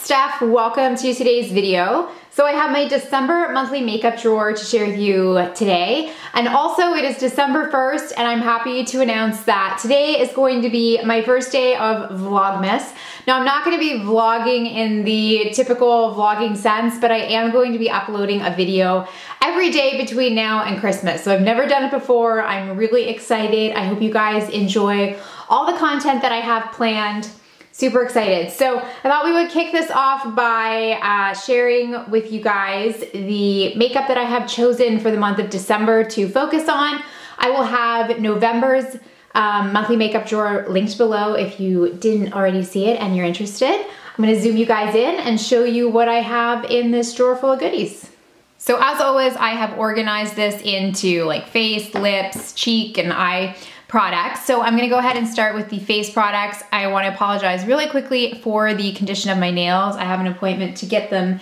Steph, welcome to today's video. So I have my December monthly makeup drawer to share with you today. And also it is December 1st and I'm happy to announce that today is going to be my first day of vlogmas. Now I'm not going to be vlogging in the typical vlogging sense, but I am going to be uploading a video every day between now and Christmas. So I've never done it before. I'm really excited. I hope you guys enjoy all the content that I have planned. Super excited. So I thought we would kick this off by sharing with you guys the makeup that I have chosen for the month of December to focus on. I will have November's monthly makeup drawer linked below if you didn't already see it and you're interested. I'm gonna zoom you guys in and show you what I have in this drawer full of goodies. So as always, I have organized this into like face, lips, cheek, and eye products. So I'm gonna go ahead and start with the face products. I wanna apologize really quickly for the condition of my nails. I have an appointment to get them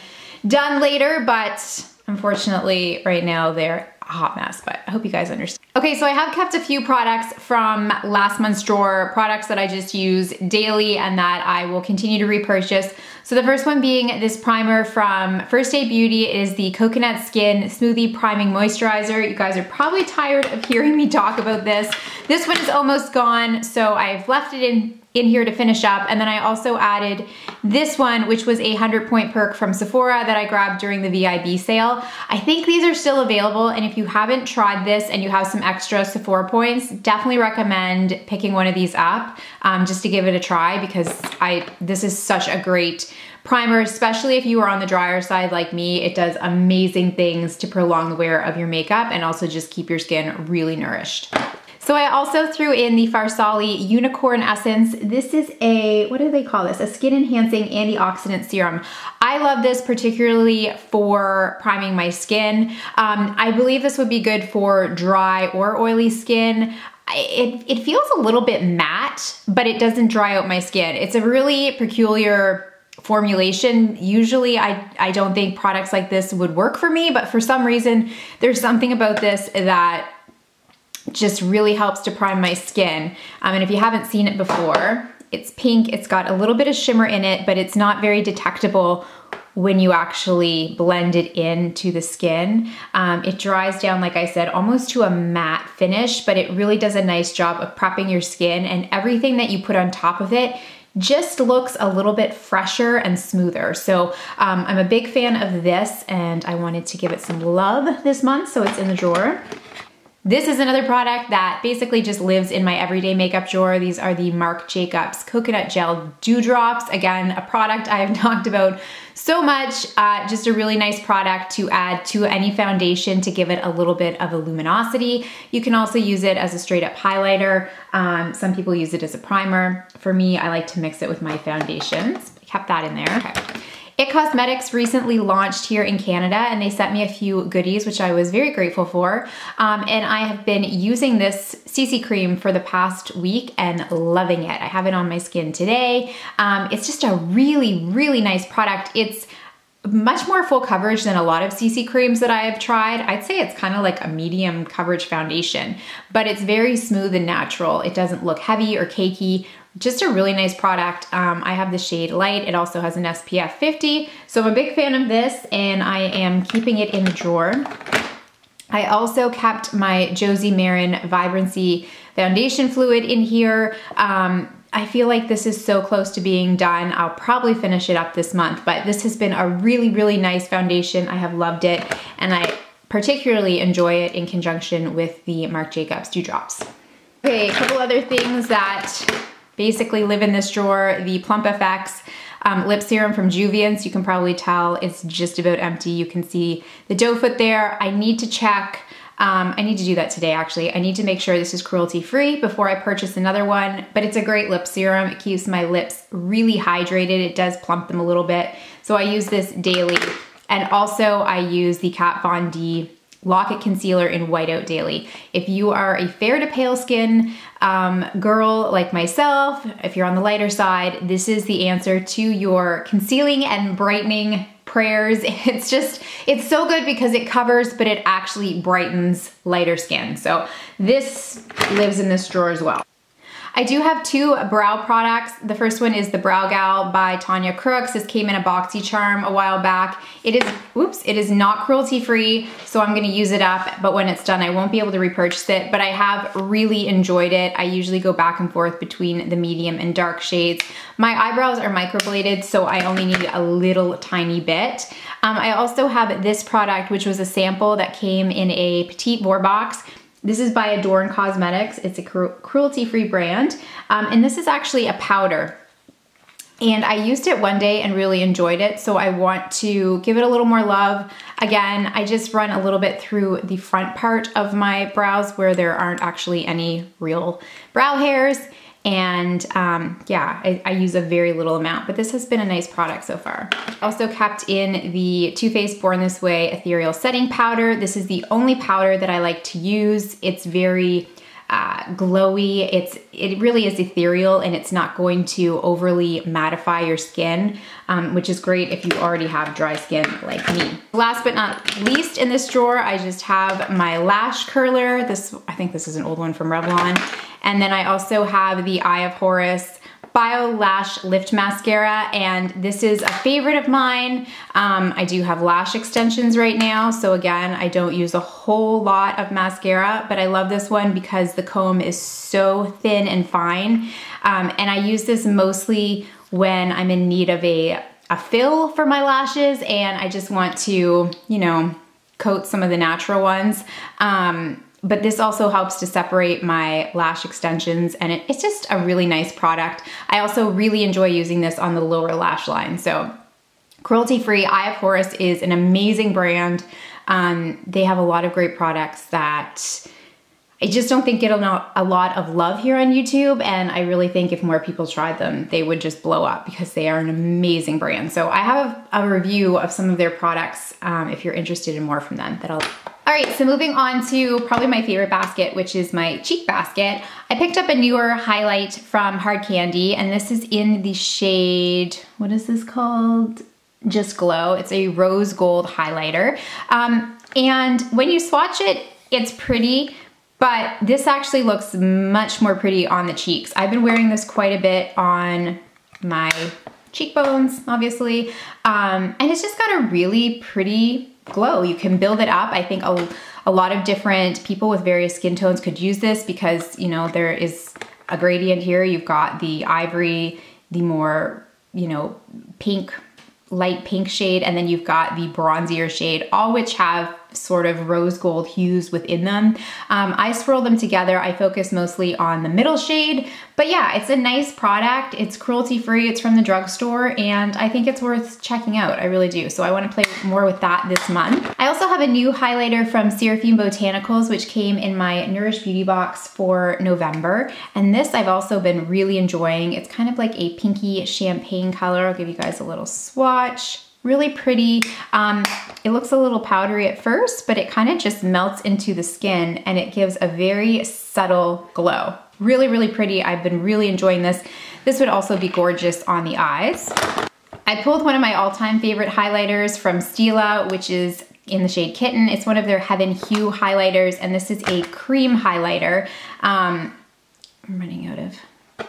done later, but unfortunately right now they're a hot mess, but I hope you guys understand. Okay, so I have kept a few products from last month's drawer, products that I just use daily and that I will continue to repurchase. So the first one being this primer from First Aid Beauty. It is the Coconut Skin Smoothie Priming Moisturizer. You guys are probably tired of hearing me talk about this. This one is almost gone, so I've left it in here to finish up. And then I also added this one, which was a 100-point perk from Sephora that I grabbed during the VIB sale. I think these are still available, and if you haven't tried this and you have some extra Sephora points, definitely recommend picking one of these up just to give it a try, because this is such a great primer, especially if you are on the drier side like me. It does amazing things to prolong the wear of your makeup and also just keep your skin really nourished. So I also threw in the Farsali Unicorn Essence. This is a, what do they call this? A skin enhancing antioxidant serum. I love this particularly for priming my skin. I believe this would be good for dry or oily skin. It feels a little bit matte, but it doesn't dry out my skin. It's a really peculiar formulation. Usually I don't think products like this would work for me, but for some reason, there's something about this that just really helps to prime my skin. And if you haven't seen it before, it's pink, it's got a little bit of shimmer in it, but it's not very detectable when you actually blend it into the skin. It dries down, like I said, almost to a matte finish, but it really does a nice job of prepping your skin, and everything that you put on top of it just looks a little bit fresher and smoother. So I'm a big fan of this, and I wanted to give it some love this month, so it's in the drawer. This is another product that basically just lives in my everyday makeup drawer. These are the Marc Jacobs Coconut Gel Dewdrops. Again, a product I have talked about so much. Just a really nice product to add to any foundation to give it a little bit of a luminosity. You can also use it as a straight up highlighter. Some people use it as a primer. For me, I like to mix it with my foundations. I kept that in there. Okay. It Cosmetics recently launched here in Canada, and they sent me a few goodies, which I was very grateful for. And I have been using this CC cream for the past week and loving it. I have it on my skin today. It's just a really, really nice product. It's much more full coverage than a lot of CC creams that I have tried. I'd say it's kind of like a medium coverage foundation, but it's very smooth and natural. It doesn't look heavy or cakey. Just a really nice product. I have the shade Light. It also has an SPF 50. So I'm a big fan of this, and I am keeping it in the drawer. I also kept my Josie Maran Vibrancy Foundation Fluid in here. I feel like this is so close to being done. I'll probably finish it up this month, but this has been a really, really nice foundation. I have loved it, and I particularly enjoy it in conjunction with the Marc Jacobs Dewdrops. Okay, a couple other things that basically live in this drawer. The Plump FX lip serum from Juviance. You can probably tell it's just about empty. You can see the doe foot there. I need to check. I need to do that today, actually. I need to make sure this is cruelty-free before I purchase another one, but it's a great lip serum. It keeps my lips really hydrated. It does plump them a little bit. So I use this daily. And also I use the Kat Von D Lock-It Concealer in Whiteout Daily. If you are a fair to pale skin girl like myself, if you're on the lighter side, this is the answer to your concealing and brightening prayers. It's so good because it covers, but it actually brightens lighter skin. So this lives in this drawer as well. I do have two brow products. The first one is the Brow Gal by Tanya Crooks. This came in a BoxyCharm a while back. It is not cruelty free, so I'm gonna use it up, but when it's done, I won't be able to repurchase it, but I have really enjoyed it. I usually go back and forth between the medium and dark shades. My eyebrows are microbladed, so I only need a little tiny bit. I also have this product, which was a sample that came in a Petite Bour box. This is by Adorn Cosmetics. It's a cruelty-free brand. And this is actually a powder. And I used it one day and really enjoyed it, so I want to give it a little more love. Again, I just run a little bit through the front part of my brows where there aren't actually any real brow hairs. And yeah, I use a very little amount, but this has been a nice product so far. Also kept in the Too Faced Born This Way Ethereal Setting Powder. This is the only powder that I like to use. It's very glowy. It really is ethereal, and it's not going to overly mattify your skin, which is great if you already have dry skin like me. Last but not least in this drawer, I just have my lash curler. I think this is an old one from Revlon. And then I also have the Eye of Horus Bio Lash Lift Mascara, and this is a favorite of mine. I do have lash extensions right now, so again, I don't use a whole lot of mascara, but I love this one because the comb is so thin and fine. And I use this mostly when I'm in need of a fill for my lashes, and I just want to, you know, coat some of the natural ones. But this also helps to separate my lash extensions, and it's just a really nice product. I also really enjoy using this on the lower lash line. So cruelty-free, Eye of Horus is an amazing brand. They have a lot of great products that I just don't think get a lot of love here on YouTube, and I really think if more people tried them, they would just blow up because they are an amazing brand. So I have a review of some of their products if you're interested in more from them. All right, so moving on to probably my favorite basket, which is my cheek basket. I picked up a newer highlight from Hard Candy, and this is in the shade, what is this called? Just Glow. It's a rose gold highlighter. And when you swatch it, it's pretty, but this actually looks much more pretty on the cheeks. I've been wearing this quite a bit on my cheekbones, obviously, and it's just got a really pretty glow. You can build it up. I think a lot of different people with various skin tones could use this because, you know, there is a gradient here. You've got the ivory, the more, you know, pink, light pink shade, and then you've got the bronzier shade, all which have sort of rose gold hues within them. I swirl them together. I focus mostly on the middle shade, but yeah, it's a nice product. It's cruelty free. It's from the drugstore, and I think it's worth checking out. I really do. So I want to play more with that this month. I also have a new highlighter from Seraphine Botanicals, which came in my Nourish Beauty box for November. And this I've also been really enjoying. It's kind of like a pinky champagne color. I'll give you guys a little swatch. Really pretty. It looks a little powdery at first, but it kind of just melts into the skin and it gives a very subtle glow. Really, really pretty. I've been really enjoying this. This would also be gorgeous on the eyes. I pulled one of my all-time favorite highlighters from Stila, which is in the shade Kitten. It's one of their Heaven Hue highlighters, and this is a cream highlighter. I'm running out of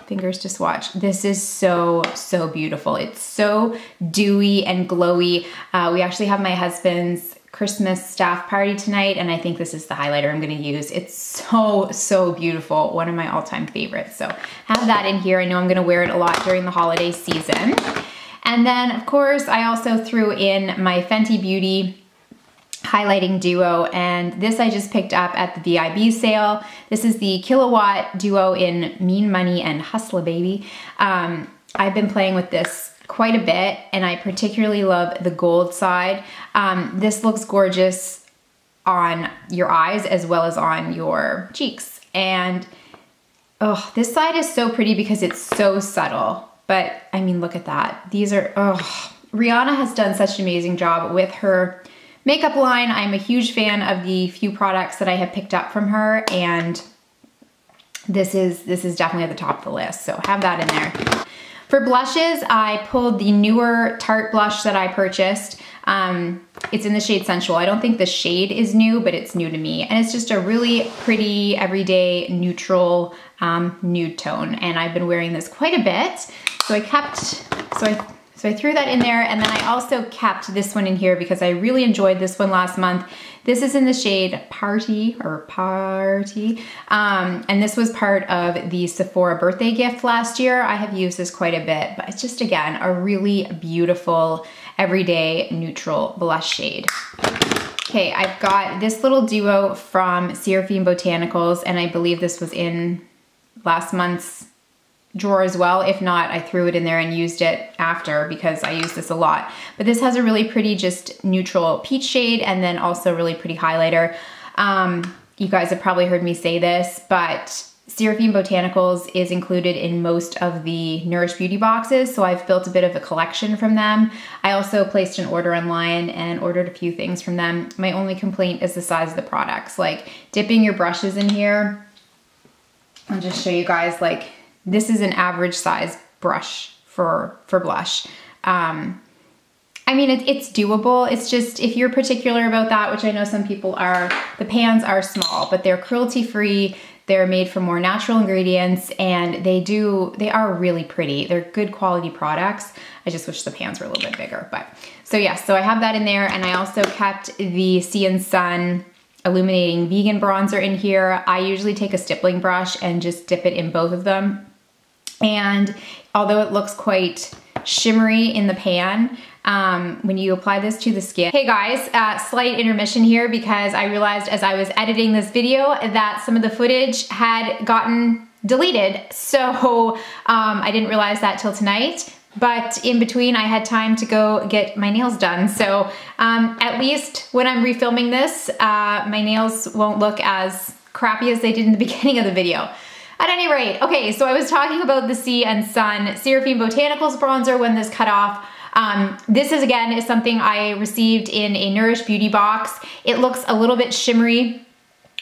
fingers to swatch. This is so, so beautiful. It's so dewy and glowy. We actually have my husband's Christmas staff party tonight, and I think this is the highlighter I'm gonna use. It's so, so beautiful. One of my all-time favorites. So have that in here. I know I'm gonna wear it a lot during the holiday season. And then, of course, I also threw in my Fenty Beauty highlighting duo, and this I just picked up at the VIB sale. This is the Kilowatt Duo in Mean Money and Hustla Baby. I've been playing with this quite a bit, and I particularly love the gold side. This looks gorgeous on your eyes as well as on your cheeks. And oh, this side is so pretty because it's so subtle. But I mean, look at that. These are, oh, Rihanna has done such an amazing job with her makeup line. I'm a huge fan of the few products that I have picked up from her, and this is definitely at the top of the list, so have that in there. For blushes, I pulled the newer Tarte blush that I purchased. It's in the shade Sensual. I don't think the shade is new, but it's new to me. And it's just a really pretty, everyday, neutral nude tone. And I've been wearing this quite a bit. So I threw that in there, and then I also kept this one in here because I really enjoyed this one last month. This is in the shade Party, and this was part of the Sephora birthday gift last year. I have used this quite a bit, but it's just, again, a really beautiful, everyday, neutral blush shade. Okay, I've got this little duo from Seraphine Botanicals, and I believe this was in last month's drawer as well. If not, I threw it in there and used it after because I use this a lot. But this has a really pretty just neutral peach shade, and then also really pretty highlighter. You guys have probably heard me say this, but Seraphine Botanicals is included in most of the Nourish Beauty boxes, so I've built a bit of a collection from them. I also placed an order online and ordered a few things from them. My only complaint is the size of the products. Like dipping your brushes in here, I'll just show you guys, like, this is an average size brush for blush. I mean, it's doable. It's just, if you're particular about that, which I know some people are, the pans are small, but they're cruelty-free. They're made from more natural ingredients, and they are really pretty. They're good quality products. I just wish the pans were a little bit bigger, but so yeah, so I have that in there, and I also kept the Sea and Sun Illuminating Vegan Bronzer in here. I usually take a stippling brush and just dip it in both of them. And although it looks quite shimmery in the pan, when you apply this to the skin. Hey guys, slight intermission here because I realized as I was editing this video that some of the footage had gotten deleted. So I didn't realize that till tonight. But in between, I had time to go get my nails done. So at least when I'm refilming this, my nails won't look as crappy as they did in the beginning of the video. At any rate, okay, so I was talking about the Sea and Sun Seraphine Botanicals bronzer when this cut off. This is, again, is something I received in a Nourish Beauty box. It looks a little bit shimmery.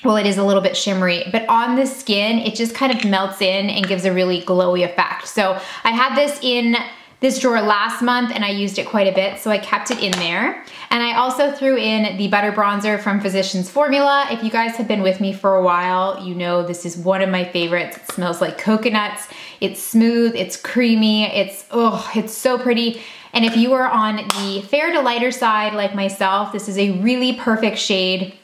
Well, it is a little bit shimmery, but on the skin, it just kind of melts in and gives a really glowy effect. So I had this in this drawer last month and I used it quite a bit, so I kept it in there. And I also threw in the butter bronzer from Physicians Formula. If you guys have been with me for a while, you know this is one of my favorites. It smells like coconuts. It's smooth, it's creamy, it's so pretty. And if you are on the fair to lighter side like myself, this is a really perfect shade.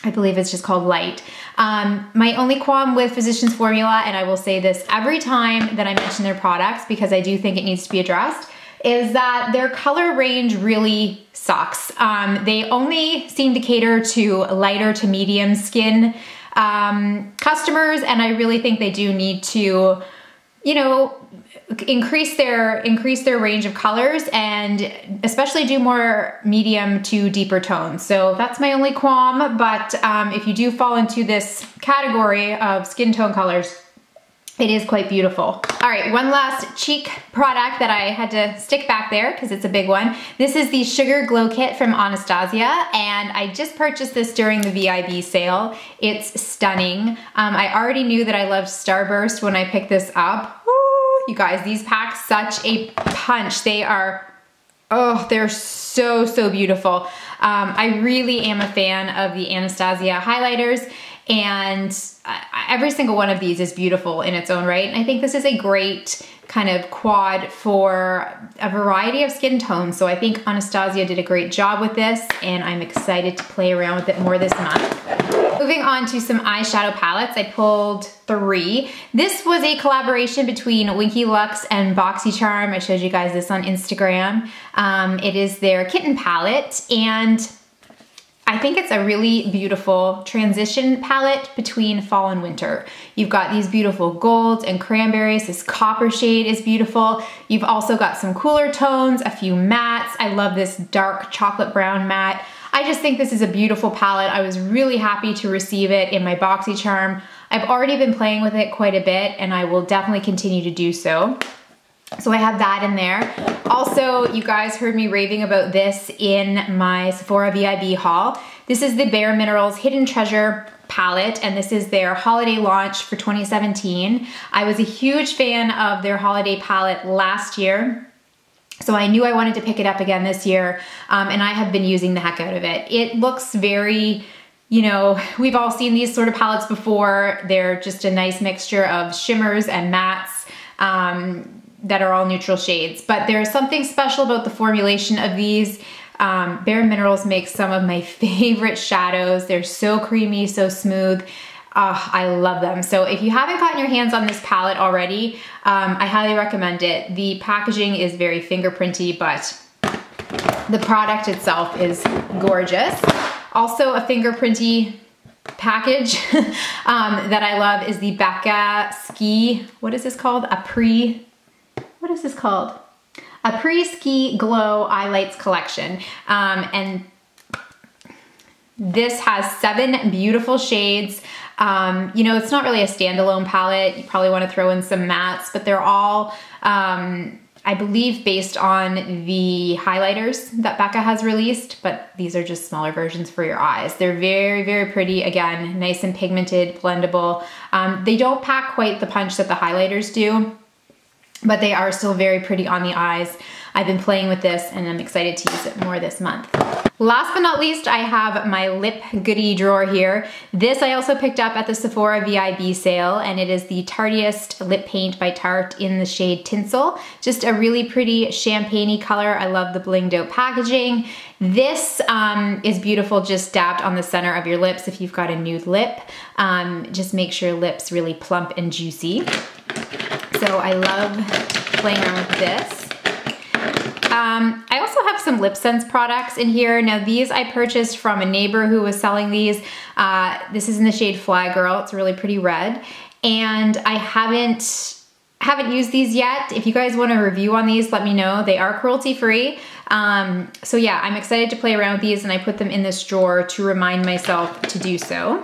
I believe it's just called Light. My only qualm with Physicians Formula, and I will say this every time that I mention their products because I do think it needs to be addressed, is that their color range really sucks. They only seem to cater to lighter to medium skin customers, and I really think they do need to, you know, increase their range of colors and especially do more medium to deeper tones. So that's my only qualm, but if you do fall into this category of skin tone colors, it is quite beautiful. All right, one last cheek product that I had to stick back there because it's a big one. This is the Sugar Glow Kit from Anastasia, and I just purchased this during the VIB sale. It's stunning. I already knew that I loved Starburst when I picked this up. Woo! You guys, these pack such a punch. They are, they're so, so beautiful. I really am a fan of the Anastasia highlighters, and every single one of these is beautiful in its own right. And I think this is a great kind of quad for a variety of skin tones. So I think Anastasia did a great job with this, and I'm excited to play around with it more this month. Moving on to some eyeshadow palettes, I pulled 3. This was a collaboration between Winky Lux and BoxyCharm. I showed you guys this on Instagram. It is their kitten palette, and I think it's a really beautiful transition palette between fall and winter. You've got these beautiful golds and cranberries. This copper shade is beautiful. You've also got some cooler tones, a few mattes. I love this dark chocolate brown matte. I just think this is a beautiful palette. I was really happy to receive it in my BoxyCharm. I've already been playing with it quite a bit, and I will definitely continue to do so. So I have that in there. Also, you guys heard me raving about this in my Sephora VIB haul. This is the Bare Minerals Hidden Treasure palette, and this is their holiday launch for 2017. I was a huge fan of their holiday palette last year, So I knew I wanted to pick it up again this year, and I have been using the heck out of it. It looks very, you know, we've all seen these sort of palettes before. They're just a nice mixture of shimmers and mattes that are all neutral shades. But there's something special about the formulation of these. Bare Minerals makes some of my favorite shadows. They're so creamy, so smooth. I love them. So if you haven't gotten your hands on this palette already, I highly recommend it. The packaging is very fingerprinty, but the product itself is gorgeous. Also a fingerprinty package that I love is the Becca Ski, what is this called? What is this called? Après Ski Glow Eyelights Collection. And this has 7 beautiful shades. You know, it's not really a standalone palette. You probably want to throw in some mattes, but they're all, I believe, based on the highlighters that Becca has released, but these are just smaller versions for your eyes. They're very, very pretty. Again, nice and pigmented, blendable. They don't pack quite the punch that the highlighters do, but they are still very pretty on the eyes. I've been playing with this and I'm excited to use it more this month. Last but not least, I have my lip goodie drawer here. This I also picked up at the Sephora VIB sale, and it is the Tartiest Lip Paint by Tarte in the shade Tinsel. Just a really pretty champagne-y color. I love the blinged out packaging. This is beautiful just dabbed on the center of your lips if you've got a nude lip. Just makes your lips really plump and juicy. So I love playing around with this. I also have some lip sense products in here. Now these I purchased from a neighbor who was selling these. This is in the shade Fly Girl. It's a really pretty red. And I haven't used these yet. If you guys want a review on these, let me know. They are cruelty free. So yeah, I'm excited to play around with these, and I put them in this drawer to remind myself to do so.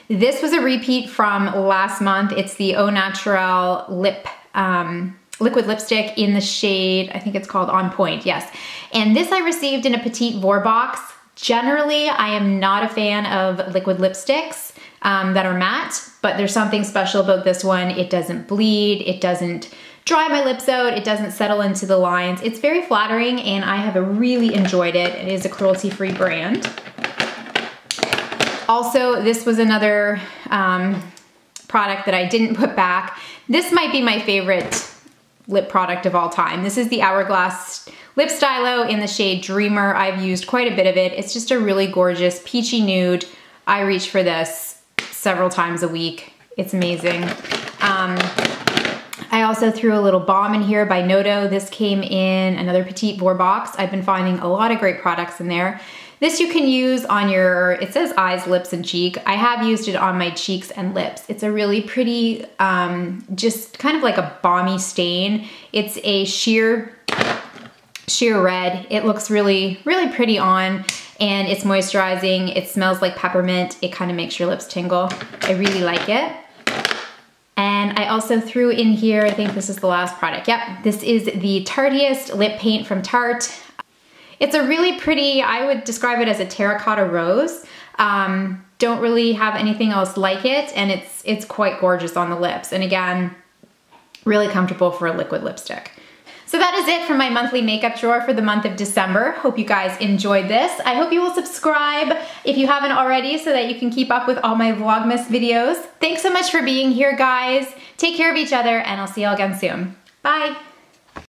This was a repeat from last month. It's the Au Naturel liquid lipstick in the shade, I think it's called On Point, yes. And this I received in a Petite Vor box. Generally, I am not a fan of liquid lipsticks that are matte, but there's something special about this one. It doesn't bleed, it doesn't dry my lips out, it doesn't settle into the lines. It's very flattering and I have really enjoyed it. It is a cruelty-free brand. Also, this was another product that I didn't put back. This might be my favorite lip product of all time. This is the Hourglass Lip Stylo in the shade Dreamer. I've used quite a bit of it. It's just a really gorgeous peachy nude. I reach for this several times a week. It's amazing. I also threw a little balm in here by Noto. This came in another Petite Vor box. I've been finding a lot of great products in there. This you can use on your, it says eyes, lips, and cheek. I have used it on my cheeks and lips. It's a really pretty, just kind of like a balmy stain. It's a sheer red. It looks really, really pretty on, and it's moisturizing. It smells like peppermint. It kind of makes your lips tingle. I really like it. And I also threw in here, I think this is the last product. Yep, this is the Tartiest Lip Paint from Tarte. It's a really pretty, I would describe it as a terracotta rose. Don't really have anything else like it, and it's quite gorgeous on the lips. And again, really comfortable for a liquid lipstick. So that is it for my monthly makeup drawer for the month of December. Hope you guys enjoyed this. I hope you will subscribe if you haven't already so that you can keep up with all my Vlogmas videos. Thanks so much for being here, guys. Take care of each other, and I'll see you all again soon. Bye.